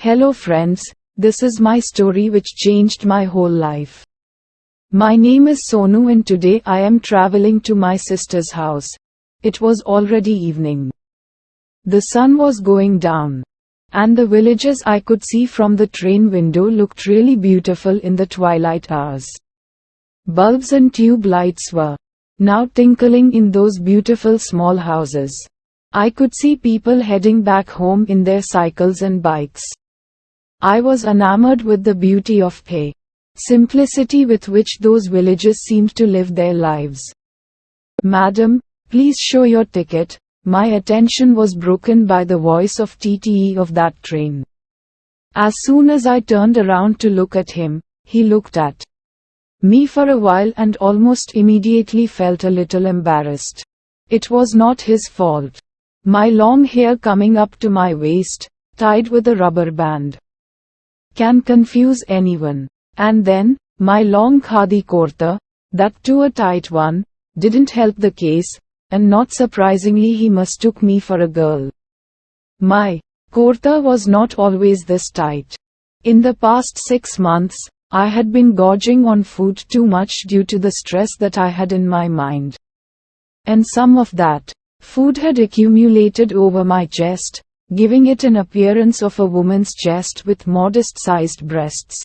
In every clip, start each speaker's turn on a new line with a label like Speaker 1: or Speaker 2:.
Speaker 1: Hello friends, this is my story which changed my whole life. My name is Sonu and today I am traveling to my sister's house. It was already evening. The sun was going down. And the villages I could see from the train window looked really beautiful in the twilight hours. Bulbs and tube lights were now twinkling in those beautiful small houses. I could see people heading back home in their cycles and bikes. I was enamored with the beauty of the simplicity with which those villages seemed to live their lives. Madam, please show your ticket. My attention was broken by the voice of TTE of that train. As soon as I turned around to look at him, he looked at me for a while and almost immediately felt a little embarrassed. It was not his fault. My long hair coming up to my waist, tied with a rubber band, can confuse anyone. And then, my long khadi kurta, that too a tight one, didn't help the case, and not surprisingly he mistook me for a girl. My kurta was not always this tight. In the past 6 months, I had been gorging on food too much due to the stress that I had in my mind. And some of that food had accumulated over my chest, giving it an appearance of a woman's chest with modest-sized breasts.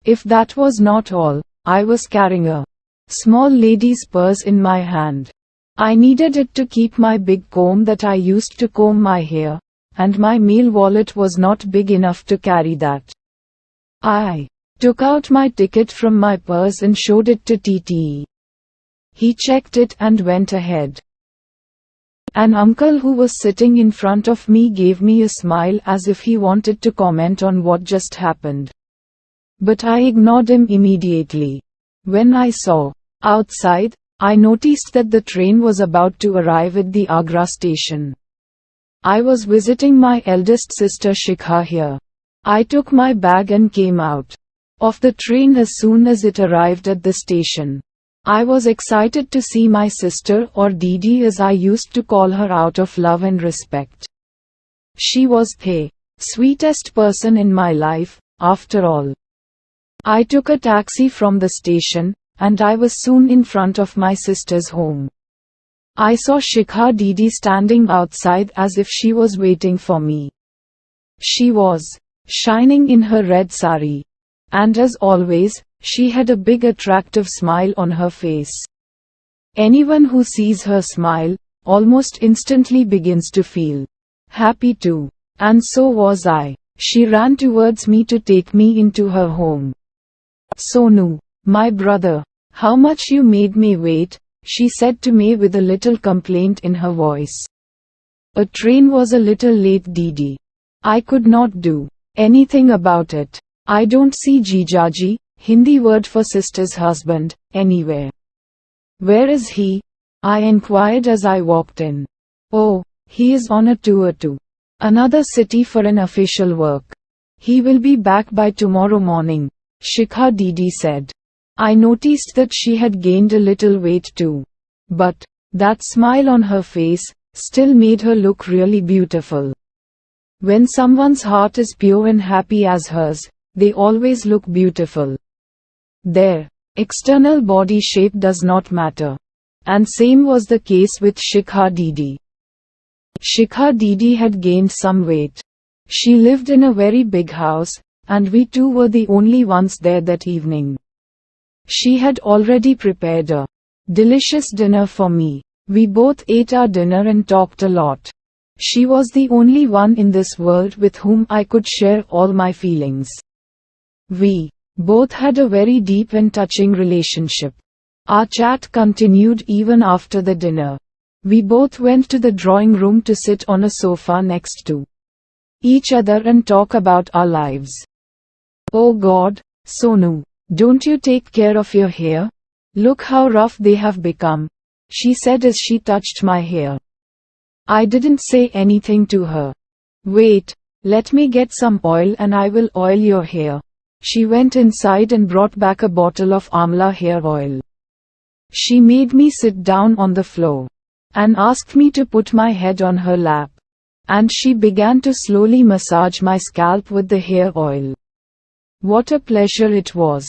Speaker 1: If that was not all, I was carrying a small lady's purse in my hand. I needed it to keep my big comb that I used to comb my hair, and my mail wallet was not big enough to carry that. I took out my ticket from my purse and showed it to TTE. He checked it and went ahead. An uncle who was sitting in front of me gave me a smile as if he wanted to comment on what just happened. But I ignored him immediately. When I saw outside, I noticed that the train was about to arrive at the Agra station. I was visiting my eldest sister Shikha here. I took my bag and came out of the train as soon as it arrived at the station. I was excited to see my sister, or Didi as I used to call her out of love and respect. She was the sweetest person in my life, after all. I took a taxi from the station, and I was soon in front of my sister's home. I saw Shikha Didi standing outside as if she was waiting for me. She was shining in her red sari. And as always, she had a big attractive smile on her face. Anyone who sees her smile, almost instantly begins to feel happy too. And so was I. She ran towards me to take me into her home. Sonu, my brother, how much you made me wait, she said to me with a little complaint in her voice. A train was a little late, Didi. I could not do anything about it. I don't see Jijaji, Hindi word for sister's husband, anywhere. Where is he? I inquired as I walked in. Oh, he is on a tour to another city for an official work. He will be back by tomorrow morning, Shikha Didi said. I noticed that she had gained a little weight too. But that smile on her face still made her look really beautiful. When someone's heart is pure and happy as hers, they always look beautiful. Their external body shape does not matter. And same was the case with Shikha Didi. Shikha Didi had gained some weight. She lived in a very big house, and we two were the only ones there that evening. She had already prepared a delicious dinner for me. We both ate our dinner and talked a lot. She was the only one in this world with whom I could share all my feelings. We both had a very deep and touching relationship. Our chat continued even after the dinner. We both went to the drawing room to sit on a sofa next to each other and talk about our lives. Oh God, Sonu, don't you take care of your hair? Look how rough they have become, she said as she touched my hair. I didn't say anything to her. Wait, let me get some oil and I will oil your hair. She went inside and brought back a bottle of Amla hair oil. She made me sit down on the floor and asked me to put my head on her lap. and she began to slowly massage my scalp with the hair oil. What a pleasure it was.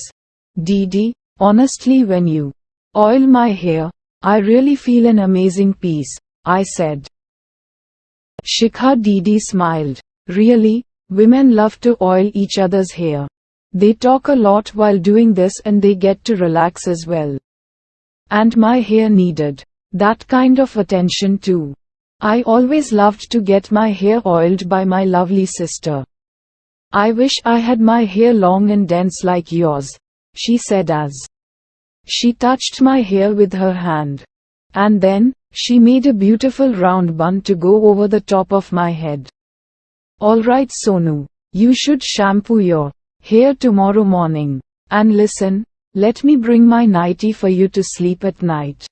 Speaker 1: Didi, honestly, when you oil my hair, I really feel an amazing peace, I said. Shikha Didi smiled. Really, women love to oil each other's hair. They talk a lot while doing this and they get to relax as well. And my hair needed that kind of attention too. I always loved to get my hair oiled by my lovely sister. I wish I had my hair long and dense like yours, she said as she touched my hair with her hand. And then, she made a beautiful round bun to go over the top of my head. Alright Sonu, you should shampoo your hair tomorrow morning. And listen, let me bring my nightie for you to sleep at night.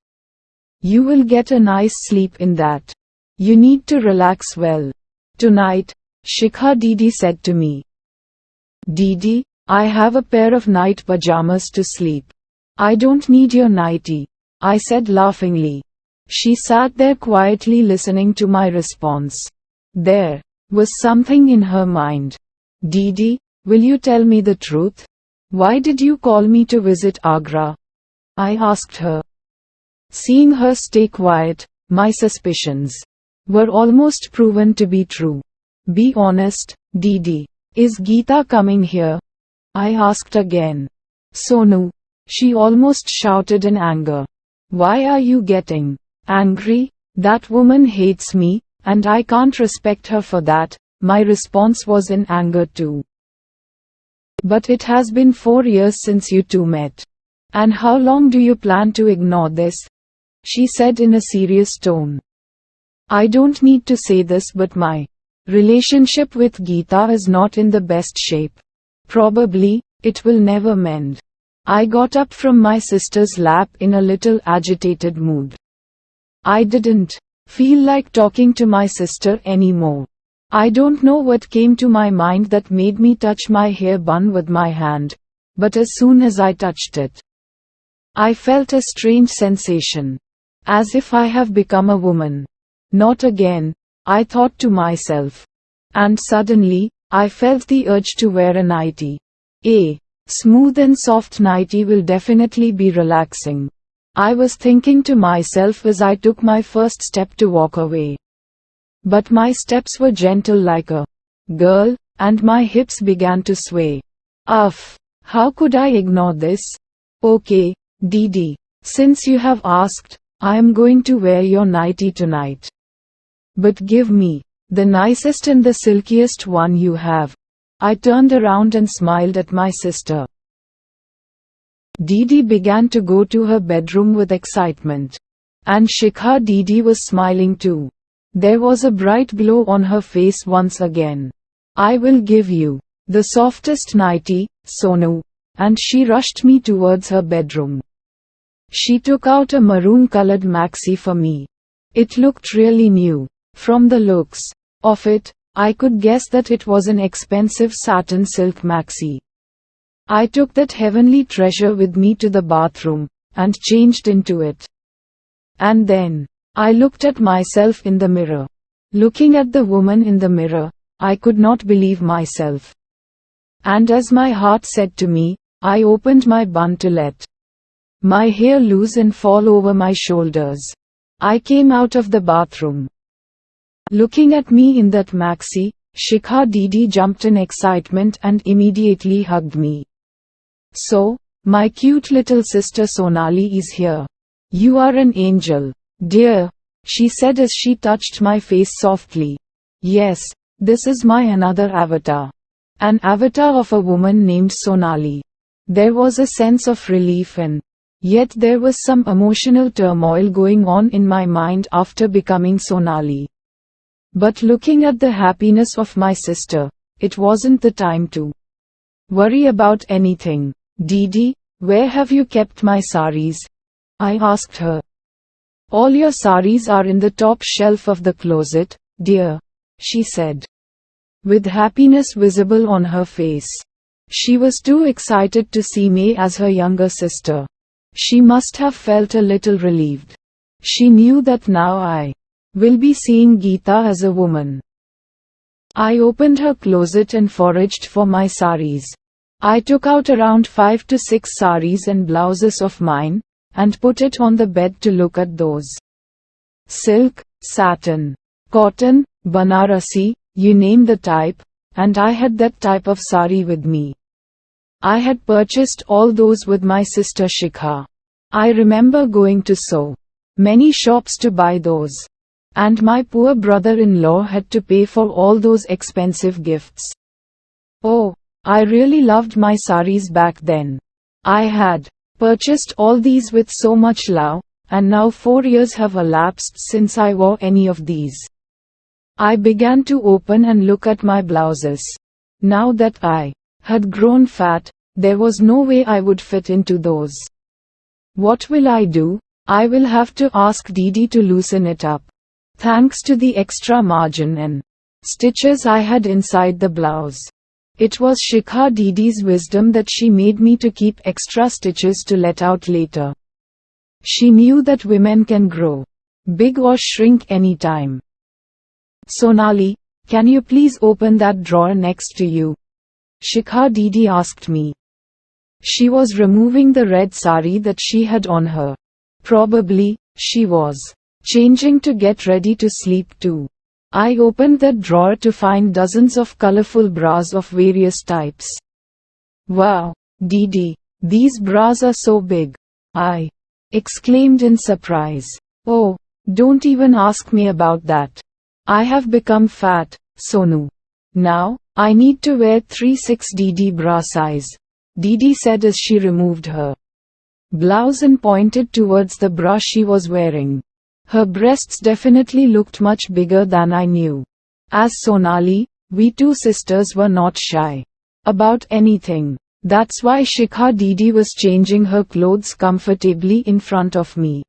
Speaker 1: You will get a nice sleep in that. You need to relax well tonight, Shikha Didi said to me. Didi, I have a pair of night pajamas to sleep. I don't need your nightie, I said laughingly. She sat there quietly listening to my response. There was something in her mind. Didi, will you tell me the truth? Why did you call me to visit Agra? I asked her. Seeing her stay quiet, my suspicions were almost proven to be true. Be honest, Didi. Is Geeta coming here? I asked again. Sonu, she almost shouted in anger. Why are you getting angry? That woman hates me, and I can't respect her for that. My response was in anger too. But it has been 4 years since you two met. And how long do you plan to ignore this? She said in a serious tone. I don't need to say this, but my relationship with Geeta is not in the best shape. Probably, it will never mend. I got up from my sister's lap in a little agitated mood. I didn't feel like talking to my sister anymore. I don't know what came to my mind that made me touch my hair bun with my hand, but as soon as I touched it, I felt a strange sensation. As if I have become a woman. Not again, I thought to myself. And suddenly, I felt the urge to wear a nightie. A smooth and soft nightie will definitely be relaxing. I was thinking to myself as I took my first step to walk away. But my steps were gentle like a girl, and my hips began to sway. Uff, how could I ignore this? Okay, Didi, since you have asked, I am going to wear your nightie tonight. But give me the nicest and the silkiest one you have. I turned around and smiled at my sister. Didi began to go to her bedroom with excitement. And Shikha Didi was smiling too. There was a bright glow on her face once again. I will give you the softest nightie, Sonu. And she rushed me towards her bedroom. She took out a maroon-colored maxi for me. It looked really new. From the looks of it, I could guess that it was an expensive satin silk maxi. I took that heavenly treasure with me to the bathroom, and changed into it. And then, I looked at myself in the mirror. Looking at the woman in the mirror, I could not believe myself. And as my heart said to me, I opened my bun to let my hair loose and fall over my shoulders. I came out of the bathroom. Looking at me in that maxi, Shikha Didi jumped in excitement and immediately hugged me. So, my cute little sister Sonali is here. You are an angel, dear, she said as she touched my face softly. Yes, this is my another avatar. An avatar of a woman named Sonali. There was a sense of relief and yet there was some emotional turmoil going on in my mind after becoming Sonali. But looking at the happiness of my sister, it wasn't the time to worry about anything. Didi, where have you kept my saris? I asked her. All your saris are in the top shelf of the closet, dear, she said, with happiness visible on her face. She was too excited to see me as her younger sister. She must have felt a little relieved. She knew that now I will be seeing Geeta as a woman. I opened her closet and foraged for my saris. I took out around 5 to 6 saris and blouses of mine, and put it on the bed to look at those. Silk, satin, cotton, Banarasi, you name the type, and I had that type of sari with me. I had purchased all those with my sister Shikha. I remember going to so many shops to buy those. And my poor brother-in-law had to pay for all those expensive gifts. Oh, I really loved my saris back then. I had purchased all these with so much love, and now 4 years have elapsed since I wore any of these. I began to open and look at my blouses. Now that I had grown fat, there was no way I would fit into those. What will I do? I will have to ask Didi to loosen it up. Thanks to the extra margin and stitches I had inside the blouse. It was Shikha Didi's wisdom that she made me to keep extra stitches to let out later. She knew that women can grow big or shrink anytime. Sonali, can you please open that drawer next to you? Shikha Didi asked me. She was removing the red sari that she had on her. Probably, she was changing to get ready to sleep too. I opened that drawer to find dozens of colorful bras of various types. Wow, Didi, these bras are so big. I exclaimed in surprise. Oh, don't even ask me about that. I have become fat, Sonu. Now, I need to wear 3/6 Didi bra size, Didi said as she removed her blouse and pointed towards the bra she was wearing. Her breasts definitely looked much bigger than I knew. As Sonali, we two sisters were not shy about anything. That's why Shikha Didi was changing her clothes comfortably in front of me.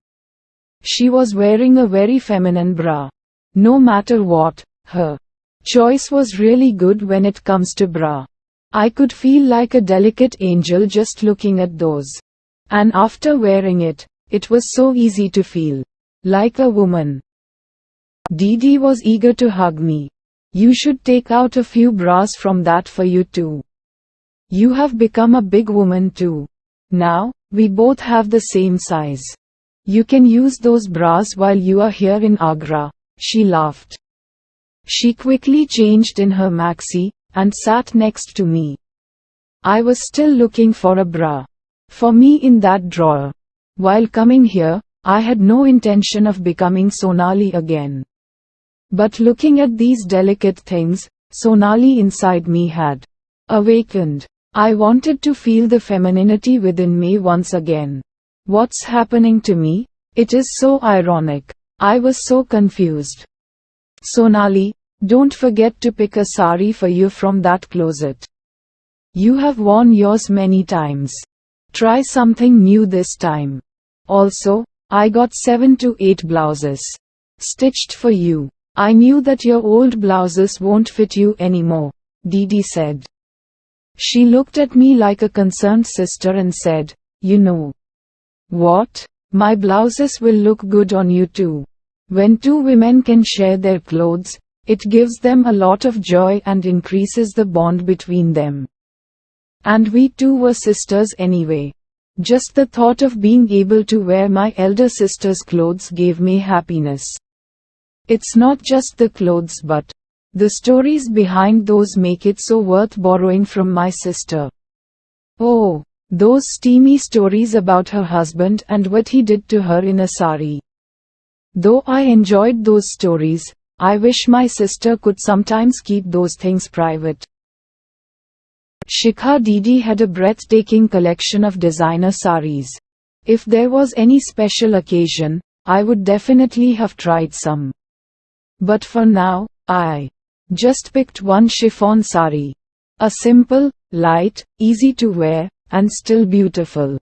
Speaker 1: She was wearing a very feminine bra. No matter what, her choice was really good when it comes to bra. I could feel like a delicate angel just looking at those. And after wearing it, it was so easy to feel like a woman. Didi was eager to hug me. You should take out a few bras from that for you too. You have become a big woman too. Now, we both have the same size. You can use those bras while you are here in Agra, she laughed. She quickly changed in her maxi, and sat next to me. I was still looking for a bra for me in that drawer. While coming here, I had no intention of becoming Sonali again. But looking at these delicate things, Sonali inside me had awakened. I wanted to feel the femininity within me once again. What's happening to me? It is so ironic. I was so confused. Sonali, don't forget to pick a sari for you from that closet. You have worn yours many times. Try something new this time. Also, I got 7 to 8 blouses stitched for you. I knew that your old blouses won't fit you anymore, Didi said. She looked at me like a concerned sister and said, you know what? My blouses will look good on you too. When two women can share their clothes, it gives them a lot of joy and increases the bond between them. And we two were sisters anyway. Just the thought of being able to wear my elder sister's clothes gave me happiness. It's not just the clothes but the stories behind those make it so worth borrowing from my sister. Oh, those steamy stories about her husband and what he did to her in a sari. Though I enjoyed those stories, I wish my sister could sometimes keep those things private. Shikha Didi had a breathtaking collection of designer saris. If there was any special occasion, I would definitely have tried some. But for now, I just picked one chiffon sari. A simple, light, easy to wear, and still beautiful.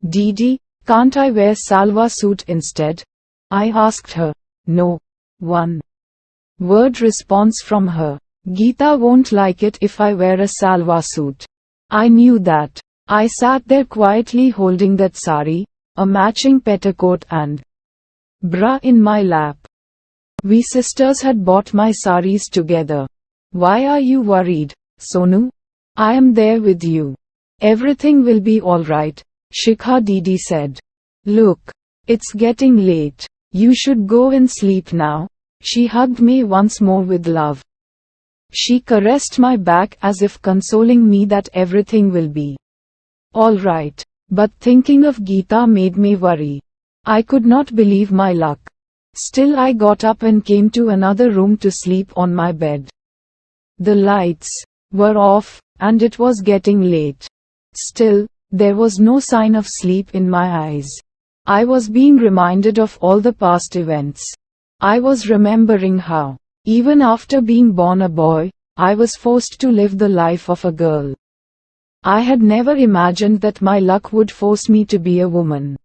Speaker 1: Didi, can't I wear salwar suit instead? I asked her. No. One word response from her. Geeta won't like it if I wear a salwar suit. I knew that. I sat there quietly holding that sari, a matching petticoat and bra in my lap. We sisters had bought my saris together. Why are you worried, Sonu? I am there with you. Everything will be alright, Shikha Didi said. Look, it's getting late. You should go and sleep now. She hugged me once more with love. She caressed my back as if consoling me that everything will be alright. But thinking of Geeta made me worry. I could not believe my luck. Still I got up and came to another room to sleep on my bed. The lights were off, and it was getting late. Still, there was no sign of sleep in my eyes. I was being reminded of all the past events. I was remembering how, even after being born a boy, I was forced to live the life of a girl. I had never imagined that my luck would force me to be a woman.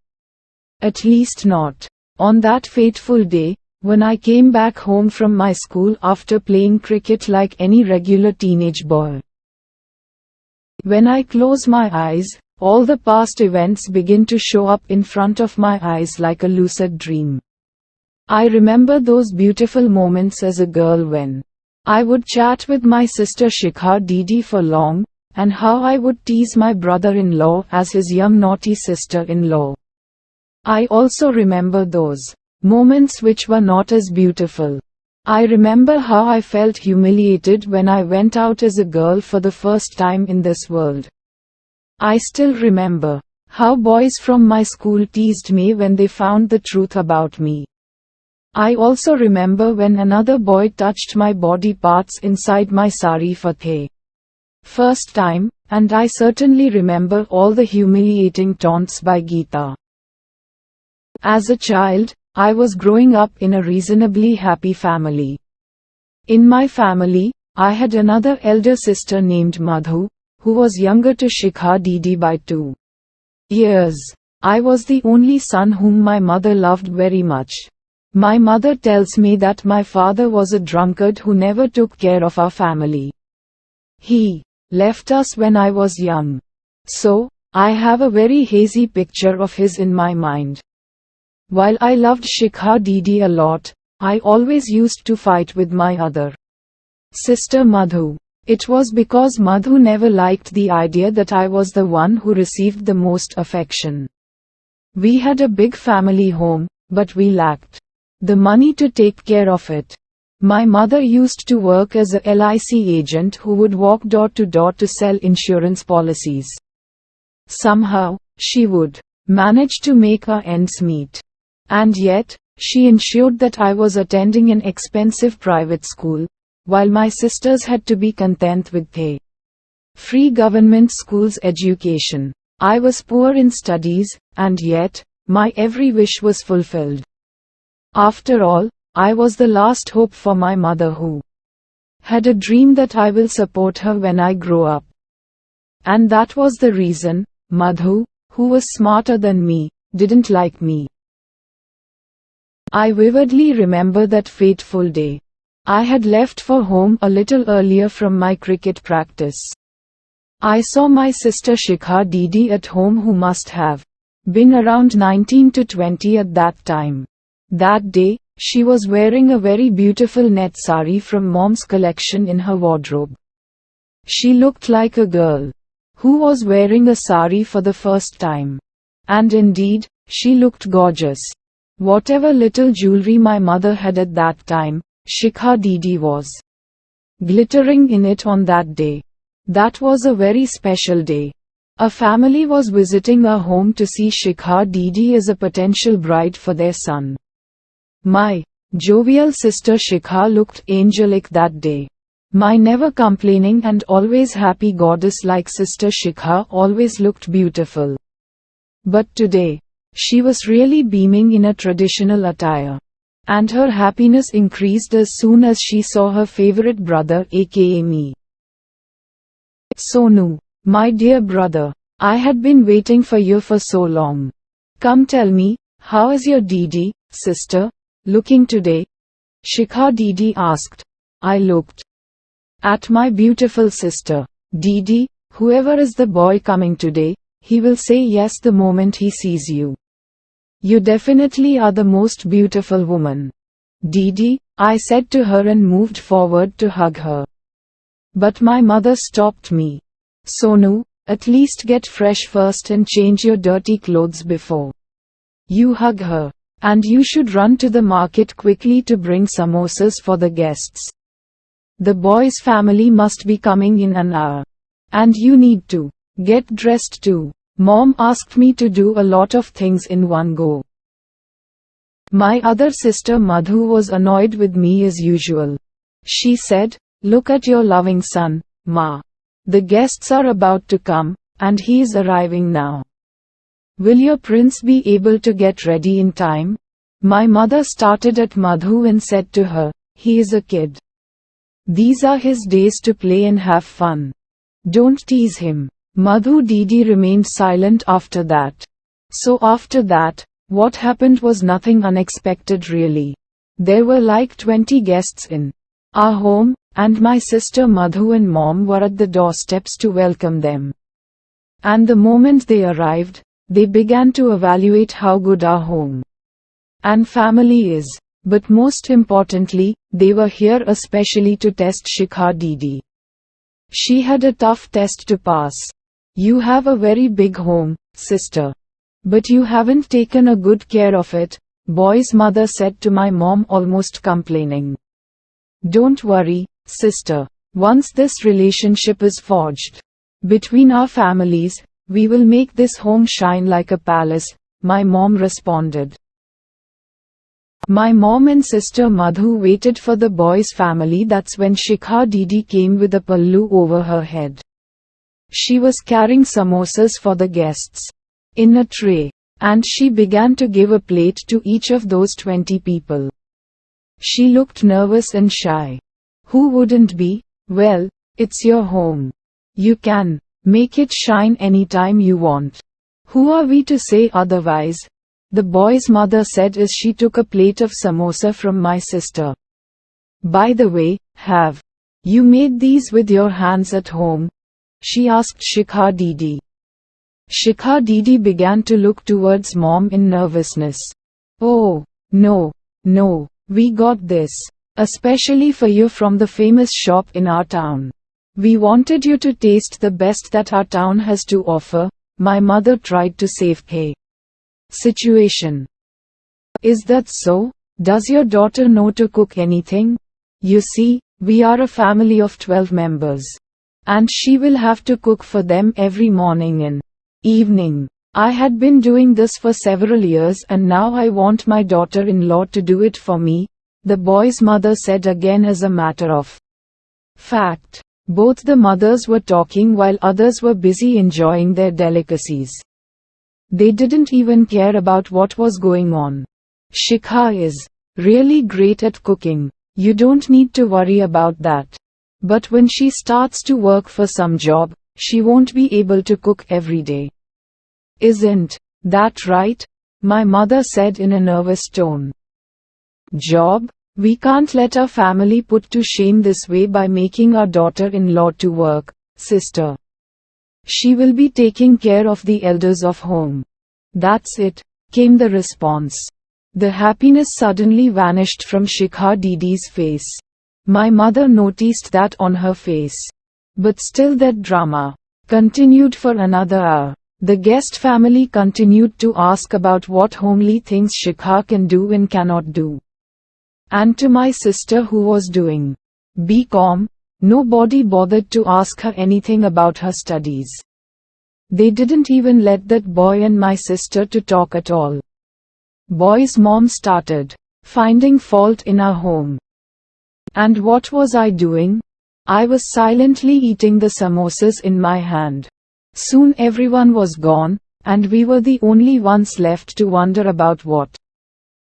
Speaker 1: At least not on that fateful day, when I came back home from my school after playing cricket like any regular teenage boy. When I close my eyes, all the past events begin to show up in front of my eyes like a lucid dream. I remember those beautiful moments as a girl when I would chat with my sister Shikha Didi for long, and how I would tease my brother-in-law as his young naughty sister-in-law. I also remember those moments which were not as beautiful. I remember how I felt humiliated when I went out as a girl for the first time in this world. I still remember how boys from my school teased me when they found the truth about me. I also remember when another boy touched my body parts inside my sari for the first time, and I certainly remember all the humiliating taunts by Geeta. As a child, I was growing up in a reasonably happy family. In my family, I had another elder sister named Madhu, who was younger to Shikha Didi by 2 years. I was the only son whom my mother loved very much. My mother tells me that my father was a drunkard who never took care of our family. He left us when I was young. So, I have a very hazy picture of his in my mind. While I loved Shikha Didi a lot, I always used to fight with my other sister Madhu. It was because Madhu never liked the idea that I was the one who received the most affection. We had a big family home, but we lacked the money to take care of it. My mother used to work as a LIC agent who would walk door to door to sell insurance policies. Somehow, she would manage to make our ends meet. And yet, she ensured that I was attending an expensive private school, while my sisters had to be content with the free government school's education. I was poor in studies, and yet, my every wish was fulfilled. After all, I was the last hope for my mother who had a dream that I will support her when I grow up. And that was the reason Madhu, who was smarter than me, didn't like me. I vividly remember that fateful day. I had left for home a little earlier from my cricket practice. I saw my sister Shikha Didi at home, who must have been around 19 to 20 at that time. That day, she was wearing a very beautiful net sari from mom's collection in her wardrobe. She looked like a girl who was wearing a sari for the first time. And indeed, she looked gorgeous. Whatever little jewelry my mother had at that time, Shikha Didi was glittering in it on that day. That was a very special day. A family was visiting our home to see Shikha Didi as a potential bride for their son. My jovial sister Shikha looked angelic that day. My never complaining and always happy goddess-like sister Shikha always looked beautiful. But today, she was really beaming in a traditional attire. And her happiness increased as soon as she saw her favorite brother, aka me. Sonu, my dear brother, I had been waiting for you for so long. Come tell me, how is your Didi, sister, looking today? Shikha Didi asked. I looked at my beautiful sister. Didi, whoever is the boy coming today, he will say yes the moment he sees you. You definitely are the most beautiful woman. Didi, I said to her and moved forward to hug her. But my mother stopped me. Sonu, at least get fresh first and change your dirty clothes before you hug her. And you should run to the market quickly to bring samosas for the guests. The boy's family must be coming in an hour. And you need to get dressed too. Mom asked me to do a lot of things in one go. My other sister Madhu was annoyed with me as usual. She said, "Look at your loving son, Ma. The guests are about to come, and he is arriving now. Will your prince be able to get ready in time?" My mother started at Madhu and said to her, "He is a kid. These are his days to play and have fun. Don't tease him." Madhu Didi remained silent after that. So after that, what happened was nothing unexpected really. There were like 20 guests in our home, and my sister Madhu and mom were at the doorsteps to welcome them. And the moment they arrived, they began to evaluate how good our home and family is. But most importantly, they were here especially to test Shikha Didi. She had a tough test to pass. "You have a very big home, sister. But you haven't taken a good care of it," boy's mother said to my mom, almost complaining. "Don't worry, sister. Once this relationship is forged between our families, we will make this home shine like a palace," my mom responded. My mom and sister Madhu waited for the boy's family. That's when Shikha Didi came with a pallu over her head. She was carrying samosas for the guests in a tray, and she began to give a plate to each of those 20 people. She looked nervous and shy. Who wouldn't be? Well, it's your home. You can make it shine anytime you want. Who are we to say otherwise? The boy's mother said as she took a plate of samosa from my sister. "By the way, have you made these with your hands at home?" she asked Shikha Didi. Shikha Didi began to look towards mom in nervousness. "Oh, no, we got this especially for you from the famous shop in our town. We wanted you to taste the best that our town has to offer." My mother tried to save the situation. "Is that so? Does your daughter know to cook anything? You see, we are a family of 12 members. And she will have to cook for them every morning and evening. I had been doing this for several years and now I want my daughter-in-law to do it for me," the boy's mother said again. As a matter of fact, both the mothers were talking while others were busy enjoying their delicacies. They didn't even care about what was going on. "Shikha is really great at cooking. You don't need to worry about that. But when she starts to work for some job, she won't be able to cook every day. Isn't that right?" my mother said in a nervous tone. "Job? We can't let our family put to shame this way by making our daughter-in-law to work, sister. She will be taking care of the elders of home." "That's it," came the response. The happiness suddenly vanished from Shikha Didi's face. My mother noticed that on her face. But still that drama continued for another hour. The guest family continued to ask about what homely things Shikha can do and cannot do. And to my sister, who was doing BCom, nobody bothered to ask her anything about her studies. They didn't even let that boy and my sister to talk at all. Boy's mom started finding fault in our home. And what was I doing? I was silently eating the samosas in my hand. Soon everyone was gone, and we were the only ones left to wonder about what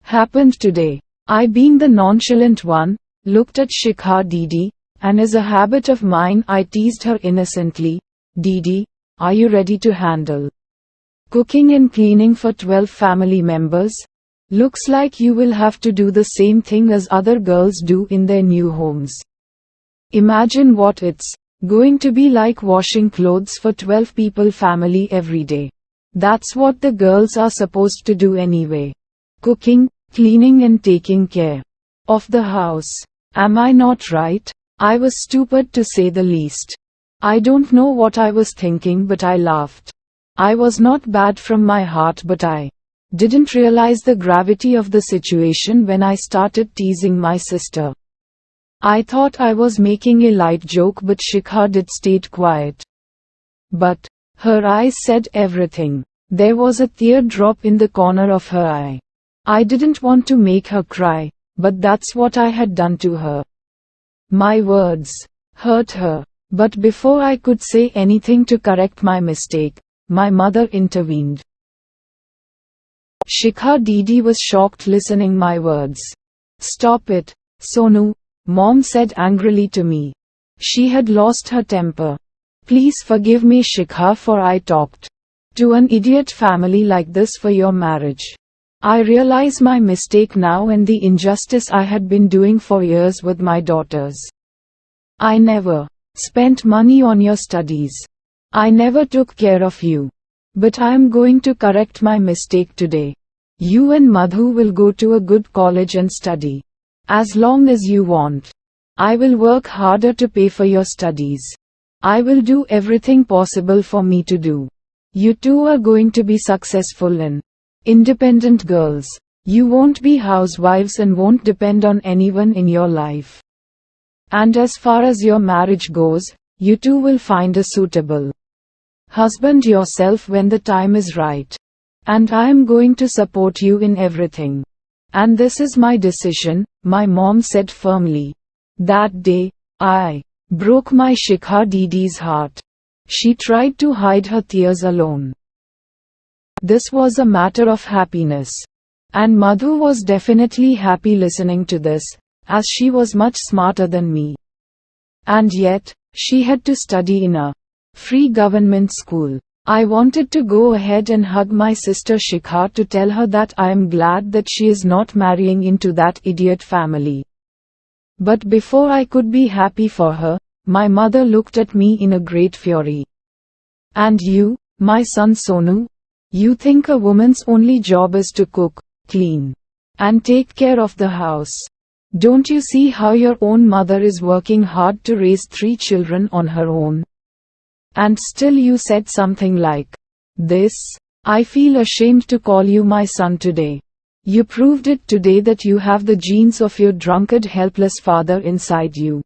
Speaker 1: happened today. I, being the nonchalant one, looked at Shikha Didi, and as a habit of mine I teased her innocently, "Didi, are you ready to handle cooking and cleaning for 12 family members? Looks like you will have to do the same thing as other girls do in their new homes. Imagine what it's going to be like washing clothes for 12 people family every day. That's what the girls are supposed to do anyway. Cooking, cleaning and taking care of the house. Am I not right?" I was stupid to say the least. I don't know what I was thinking, but I laughed. I was not bad from my heart, but I didn't realize the gravity of the situation when I started teasing my sister. I thought I was making a light joke, but Shikha did stayed quiet. But her eyes said everything. There was a teardrop in the corner of her eye. I didn't want to make her cry, but that's what I had done to her. My words hurt her, but before I could say anything to correct my mistake, my mother intervened. Shikha Didi was shocked listening my words. "Stop it, Sonu," Mom said angrily to me. She had lost her temper. "Please forgive me, Shikha, for I talked to an idiot family like this for your marriage. I realize my mistake now and the injustice I had been doing for years with my daughters. I never spent money on your studies. I never took care of you. But I am going to correct my mistake today. You and Madhu will go to a good college and study. As long as you want. I will work harder to pay for your studies. I will do everything possible for me to do. You two are going to be successful and independent girls. You won't be housewives and won't depend on anyone in your life. And as far as your marriage goes, you two will find a suitable husband yourself when the time is right. And I am going to support you in everything. And this is my decision," my mom said firmly. That day, I broke my Shikha Didi's heart. She tried to hide her tears alone. This was a matter of happiness. And Madhu was definitely happy listening to this, as she was much smarter than me. And yet, she had to study in a free government school. I wanted to go ahead and hug my sister Shikha to tell her that I am glad that she is not marrying into that idiot family. But before I could be happy for her, my mother looked at me in a great fury. "And you, my son Sonu? You think a woman's only job is to cook, clean, and take care of the house? Don't you see how your own mother is working hard to raise 3 children on her own? And still you said something like this? I feel ashamed to call you my son today. You proved it today that you have the genes of your drunkard, helpless father inside you.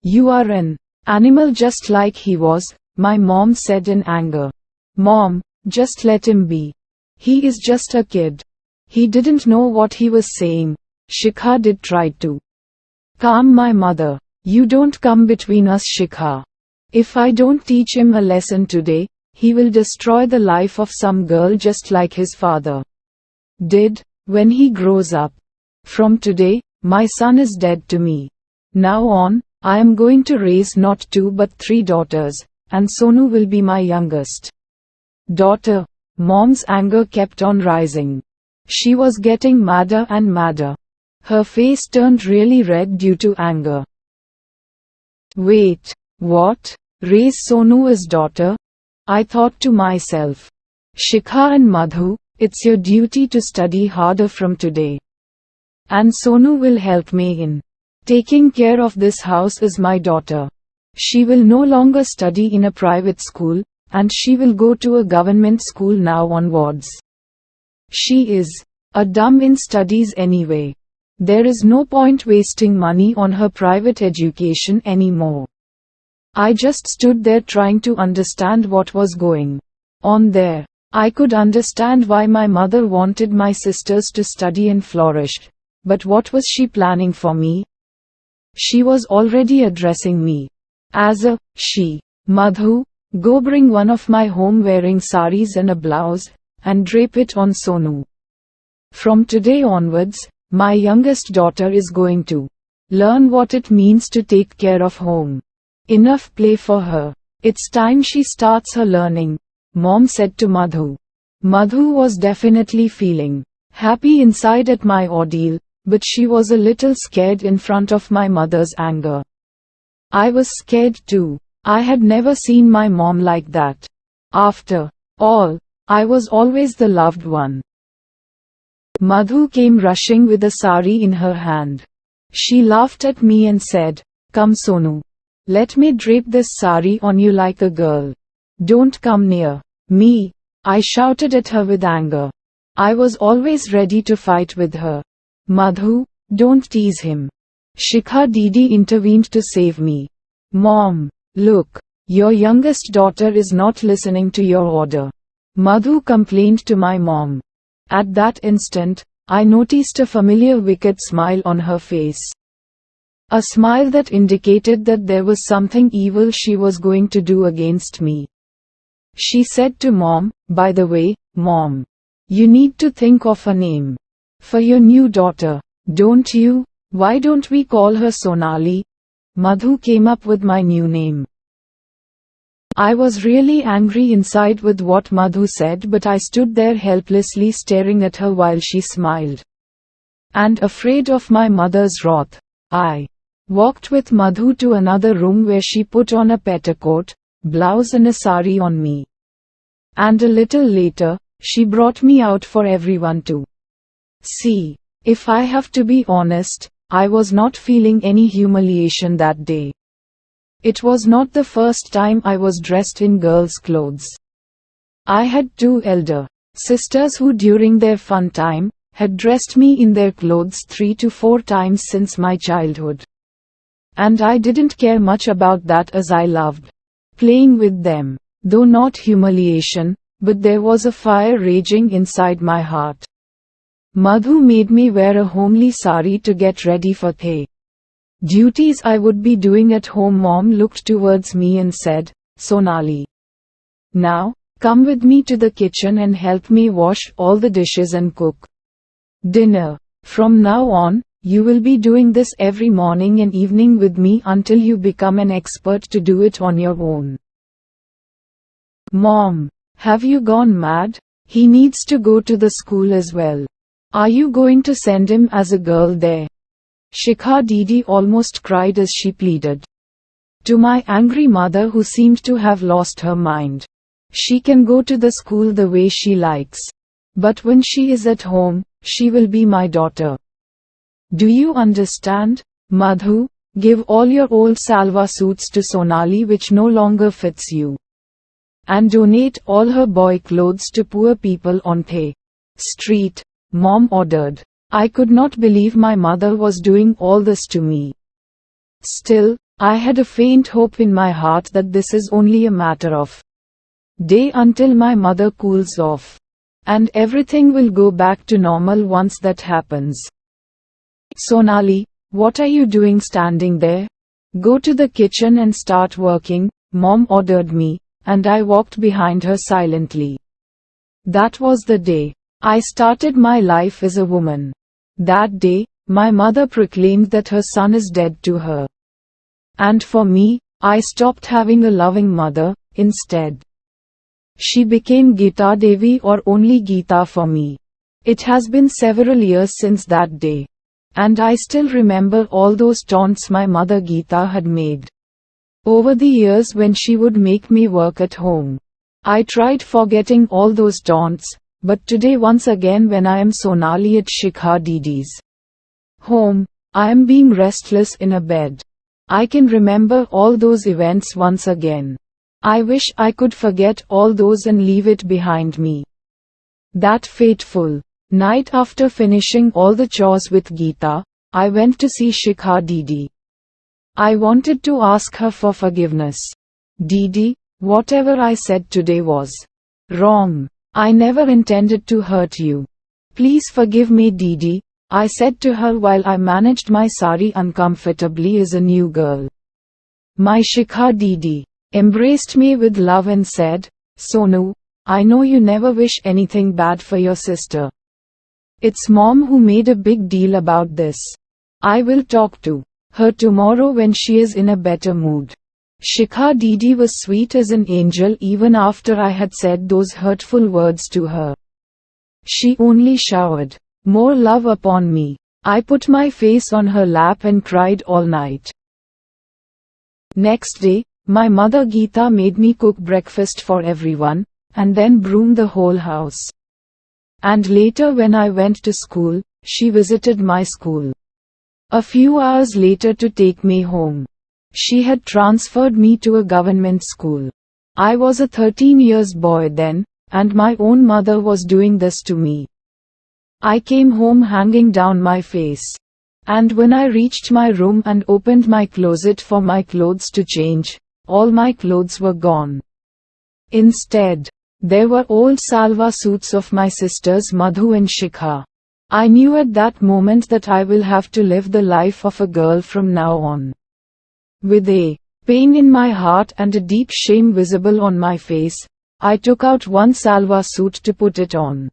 Speaker 1: You are an animal just like he was," my mom said in anger. "Mom, just let him be. He is just a kid. He didn't know what he was saying." Shikha did try to calm my mother. "You don't come between us, Shikha. If I don't teach him a lesson today, he will destroy the life of some girl just like his father did, when he grows up. From today, my son is dead to me. Now on, I am going to raise not 2 but 3 daughters, and Sonu will be my youngest daughter." Mom's anger kept on rising. She was getting madder and madder. Her face turned really red due to anger. "Wait, what? Raise Sonu as daughter?" I thought to myself. "Shikha and Madhu, it's your duty to study harder from today. And Sonu will help me in taking care of this house as my daughter. She will no longer study in a private school, and she will go to a government school now onwards. She is a dumb in studies anyway. There is no point wasting money on her private education anymore." I just stood there trying to understand what was going on there. I could understand why my mother wanted my sisters to study and flourish. But what was she planning for me? She was already addressing me as a she. "Madhu, go bring one of my home-wearing saris and a blouse, and drape it on Sonu. From today onwards, my youngest daughter is going to learn what it means to take care of home. Enough play for her. It's time she starts her learning," Mom said to Madhu. Madhu was definitely feeling happy inside at my ordeal, but she was a little scared in front of my mother's anger. I was scared too. I had never seen my mom like that. After all, I was always the loved one. Madhu came rushing with a sari in her hand. She laughed at me and said, Come Sonu. Let me drape this sari on you like a girl. Don't come near me, I shouted at her with anger. I was always ready to fight with her. Madhu, don't tease him. Shikha Didi intervened to save me. Mom, look, your youngest daughter is not listening to your order. Madhu complained to my mom. At that instant, I noticed a familiar wicked smile on her face. A smile that indicated that there was something evil she was going to do against me. She said to Mom, by the way, Mom, you need to think of a name for your new daughter, don't you? Why don't we call her Sonali? Madhu came up with my new name. I was really angry inside with what Madhu said, but I stood there helplessly staring at her while she smiled. And afraid of my mother's wrath, I walked with Madhu to another room where she put on a petticoat, blouse and a sari on me. And a little later, she brought me out for everyone to see. If I have to be honest, I was not feeling any humiliation that day. It was not the first time I was dressed in girls' clothes. I had two elder sisters who during their fun time, had dressed me in their clothes 3 to 4 times since my childhood. And I didn't care much about that as I loved playing with them. Though not humiliation, but there was a fire raging inside my heart. Madhu made me wear a homely sari to get ready for the duties I would be doing at home. Mom looked towards me and said, Sonali, now, come with me to the kitchen and help me wash all the dishes and cook dinner. From now on, you will be doing this every morning and evening with me until you become an expert to do it on your own. Mom, have you gone mad? He needs to go to the school as well. Are you going to send him as a girl there? Shikha Didi almost cried as she pleaded. To my angry mother who seemed to have lost her mind. She can go to the school the way she likes. But when she is at home, she will be my daughter. Do you understand? Madhu, give all your old salwar suits to Sonali which no longer fits you. And donate all her boy clothes to poor people on the street, Mom ordered. I could not believe my mother was doing all this to me. Still, I had a faint hope in my heart that this is only a matter of day until my mother cools off. And everything will go back to normal once that happens. Sonali, what are you doing standing there? Go to the kitchen and start working, Mom ordered me, and I walked behind her silently. That was the day I started my life as a woman. That day, my mother proclaimed that her son is dead to her. And for me, I stopped having a loving mother, instead. She became Geeta Devi or only Geeta for me. It has been several years since that day. And I still remember all those taunts my mother Geeta had made. Over the years when she would make me work at home. I tried forgetting all those taunts, but today once again when I am Sonali at Shikha Didi's home, I am being restless in a bed. I can remember all those events once again. I wish I could forget all those and leave it behind me. That fateful night after finishing all the chores with Geeta, I went to see Shikha Didi. I wanted to ask her for forgiveness. Didi, whatever I said today was wrong. I never intended to hurt you. Please forgive me Didi, I said to her while I managed my sari uncomfortably as a new girl. My Shikha Didi embraced me with love and said, Sonu, I know you never wish anything bad for your sister. It's Mom who made a big deal about this. I will talk to her tomorrow when she is in a better mood. Shikha Didi was sweet as an angel even after I had said those hurtful words to her. She only showered more love upon me. I put my face on her lap and cried all night. Next day, my mother Geeta made me cook breakfast for everyone, and then broom the whole house. And later when I went to school, she visited my school a few hours later to take me home. She had transferred me to a government school. I was a 13 years boy then, and my own mother was doing this to me. I came home hanging down my face. And when I reached my room and opened my closet for my clothes to change, all my clothes were gone. Instead, there were old salwar suits of my sisters Madhu and Shikha. I knew at that moment that I will have to live the life of a girl from now on. With a pain in my heart and a deep shame visible on my face, I took out one salwar suit to put it on.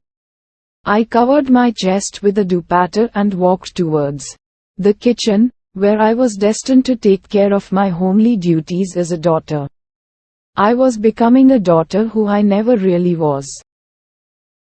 Speaker 1: I covered my chest with a dupatta and walked towards the kitchen, where I was destined to take care of my homely duties as a daughter. I was becoming a daughter who I never really was.